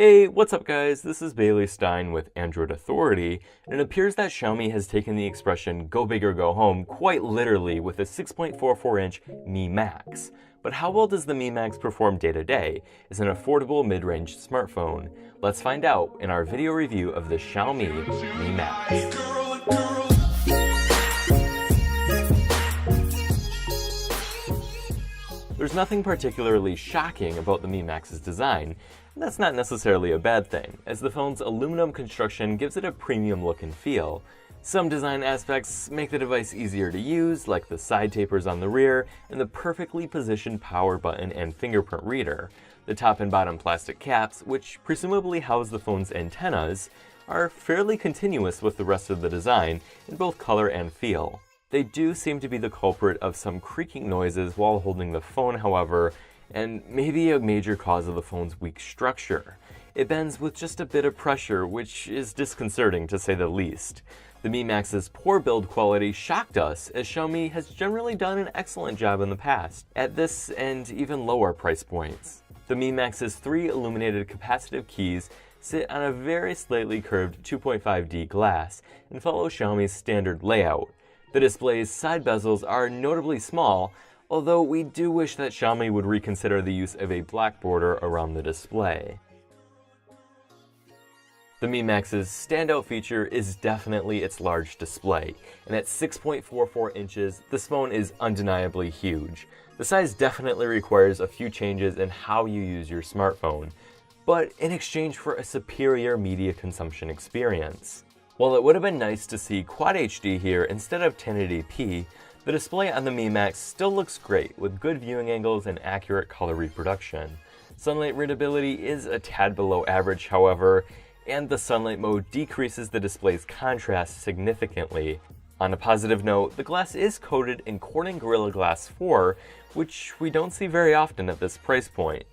Hey, what's up guys? This is Bailey Stein with Android Authority, and it appears that Xiaomi has taken the expression go big or go home quite literally with a 6.44-inch Mi Max. But how well does the Mi Max perform day to day as an affordable mid-range smartphone? Let's find out in our video review of the Xiaomi Mi Max. There's nothing particularly shocking about the Mi Max's design, and that's not necessarily a bad thing, as the phone's aluminum construction gives it a premium look and feel. Some design aspects make the device easier to use, like the side tapers on the rear and the perfectly positioned power button and fingerprint reader. The top and bottom plastic caps, which presumably house the phone's antennas, are fairly continuous with the rest of the design in both color and feel. They do seem to be the culprit of some creaking noises while holding the phone, however, and maybe a major cause of the phone's weak structure. It bends with just a bit of pressure, which is disconcerting to say the least. The Mi Max's poor build quality shocked us, as Xiaomi has generally done an excellent job in the past, at this and even lower price points. The Mi Max's 3 illuminated capacitive keys sit on a very slightly curved 2.5D glass and follow Xiaomi's standard layout. The display's side bezels are notably small, although we do wish that Xiaomi would reconsider the use of a black border around the display. The Mi Max's standout feature is definitely its large display, and at 6.44 inches, this phone is undeniably huge. The size definitely requires a few changes in how you use your smartphone, but in exchange for a superior media consumption experience. While it would have been nice to see Quad HD here instead of 1080p, the display on the Mi Max still looks great with good viewing angles and accurate color reproduction. Sunlight readability is a tad below average, however, and the sunlight mode decreases the display's contrast significantly. On a positive note, the glass is coated in Corning Gorilla Glass 4, which we don't see very often at this price point.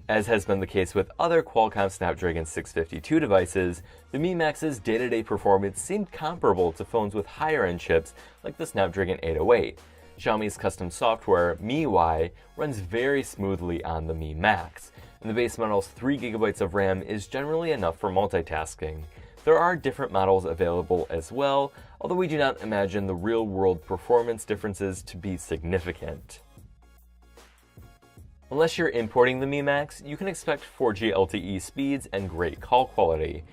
As has been the case with other Qualcomm Snapdragon 652 devices, the Mi Max's day-to-day performance seemed comparable to phones with higher-end chips like the Snapdragon 808. Xiaomi's custom software, MIUI, runs very smoothly on the Mi Max, and the base model's 3GB of RAM is generally enough for multitasking. There are different models available as well, although we do not imagine the real-world performance differences to be significant. Unless you're importing the Mi Max, you can expect 4G LTE speeds and great call quality.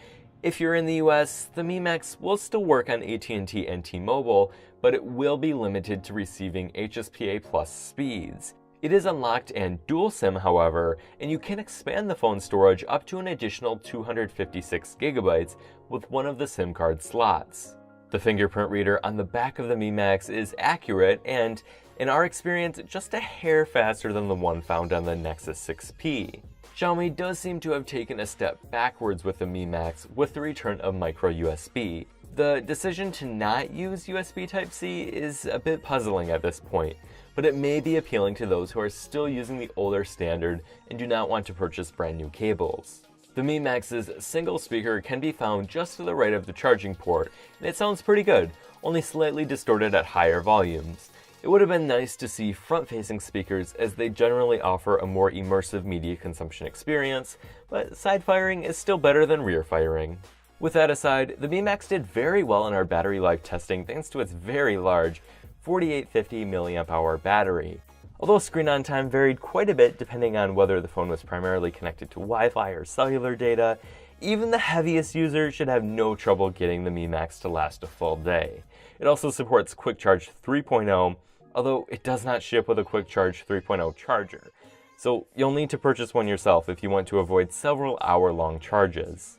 If you're in the US, the Mi Max will still work on AT&T and T-Mobile, but it will be limited to receiving HSPA+ speeds. It is unlocked and dual SIM, however, and you can expand the phone storage up to an additional 256GB with one of the SIM card slots. The fingerprint reader on the back of the Mi Max is accurate and, in our experience, just a hair faster than the one found on the Nexus 6P. Xiaomi does seem to have taken a step backwards with the Mi Max with the return of microUSB. The decision to not use USB Type-C is a bit puzzling at this point, but it may be appealing to those who are still using the older standard and do not want to purchase brand new cables. The Mi Max's single speaker can be found just to the right of the charging port, and it sounds pretty good, only slightly distorted at higher volumes. It would have been nice to see front-facing speakers, as they generally offer a more immersive media consumption experience, but side firing is still better than rear firing. With that aside, the Mi Max did very well in our battery life testing thanks to its very large 4850 mAh battery. Although screen on time varied quite a bit depending on whether the phone was primarily connected to Wi-Fi or cellular data, even the heaviest user should have no trouble getting the Mi Max to last a full day. It also supports Quick Charge 3.0, although it does not ship with a Quick Charge 3.0 charger, so you'll need to purchase one yourself if you want to avoid several hour-long charges.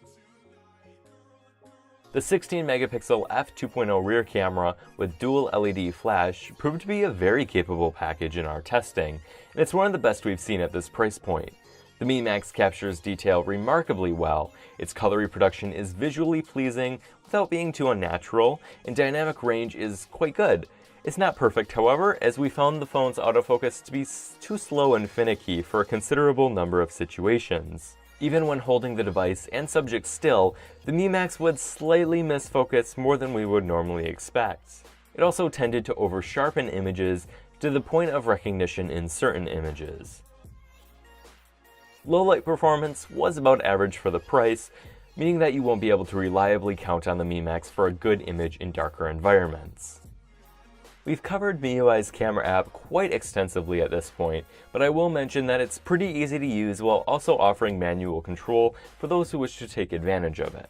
The 16-megapixel f2.0 rear camera with dual LED flash proved to be a very capable package in our testing, and it's one of the best we've seen at this price point. The Mi Max captures detail remarkably well, its color reproduction is visually pleasing without being too unnatural, and dynamic range is quite good. It's not perfect, however, as we found the phone's autofocus to be too slow and finicky for a considerable number of situations. Even when holding the device and subject still, the Mi Max would slightly miss focus more than we would normally expect. It also tended to over-sharpen images to the point of recognition in certain images. Low light performance was about average for the price, meaning that you won't be able to reliably count on the Mi Max for a good image in darker environments. We've covered MIUI's camera app quite extensively at this point, but I will mention that it's pretty easy to use while also offering manual control for those who wish to take advantage of it.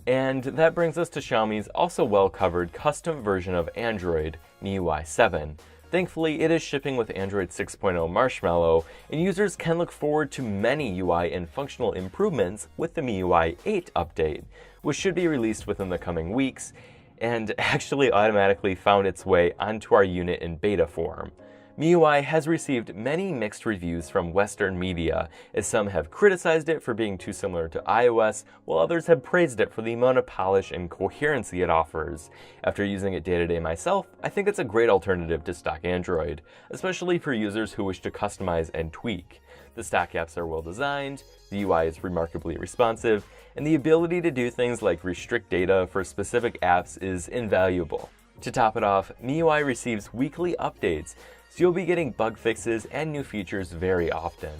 And that brings us to Xiaomi's also well-covered custom version of Android, MIUI 7. Thankfully, it is shipping with Android 6.0 Marshmallow, and users can look forward to many UI and functional improvements with the MIUI 8 update, which should be released within the coming weeks, and actually automatically found its way onto our unit in beta form. MIUI has received many mixed reviews from Western media, as some have criticized it for being too similar to iOS, while others have praised it for the amount of polish and coherency it offers. After using it day to day myself, I think it's a great alternative to stock Android, especially for users who wish to customize and tweak. The stock apps are well designed, the UI is remarkably responsive, and the ability to do things like restrict data for specific apps is invaluable. To top it off, MIUI receives weekly updates, so you'll be getting bug fixes and new features very often.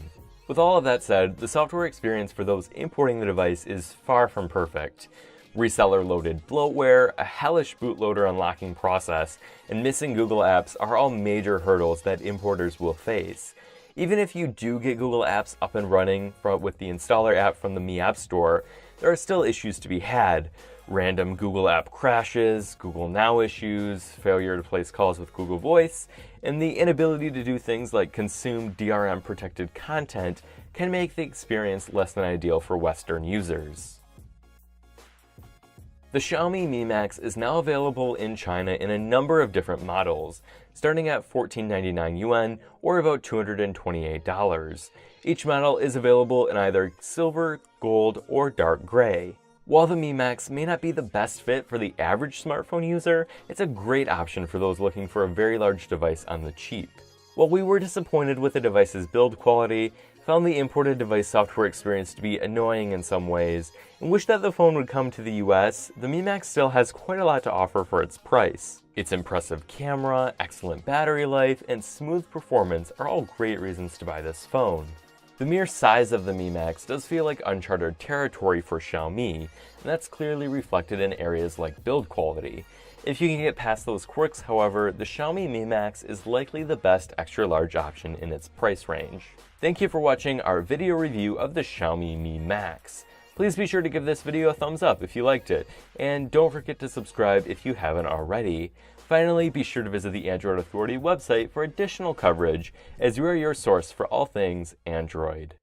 With all of that said, the software experience for those importing the device is far from perfect. Reseller-loaded bloatware, a hellish bootloader unlocking process, and missing Google apps are all major hurdles that importers will face. Even if you do get Google Apps up and running with the installer app from the Mi App Store, there are still issues to be had. Random Google app crashes, Google Now issues, failure to place calls with Google Voice, and the inability to do things like consume DRM-protected content can make the experience less than ideal for Western users. The Xiaomi Mi Max is now available in China in a number of different models, starting at 1499 yuan or about $228. Each model is available in either silver, gold, or dark gray. While the Mi Max may not be the best fit for the average smartphone user, it's a great option for those looking for a very large device on the cheap. While we were disappointed with the device's build quality, found the imported device software experience to be annoying in some ways, and wish that the phone would come to the US, the Mi Max still has quite a lot to offer for its price. Its impressive camera, excellent battery life, and smooth performance are all great reasons to buy this phone. The mere size of the Mi Max does feel like uncharted territory for Xiaomi, and that's clearly reflected in areas like build quality. If you can get past those quirks, however, the Xiaomi Mi Max is likely the best extra-large option in its price range. Thank you for watching our video review of the Xiaomi Mi Max. Please be sure to give this video a thumbs up if you liked it, and don't forget to subscribe if you haven't already. Finally, be sure to visit the Android Authority website for additional coverage, as we are your source for all things Android.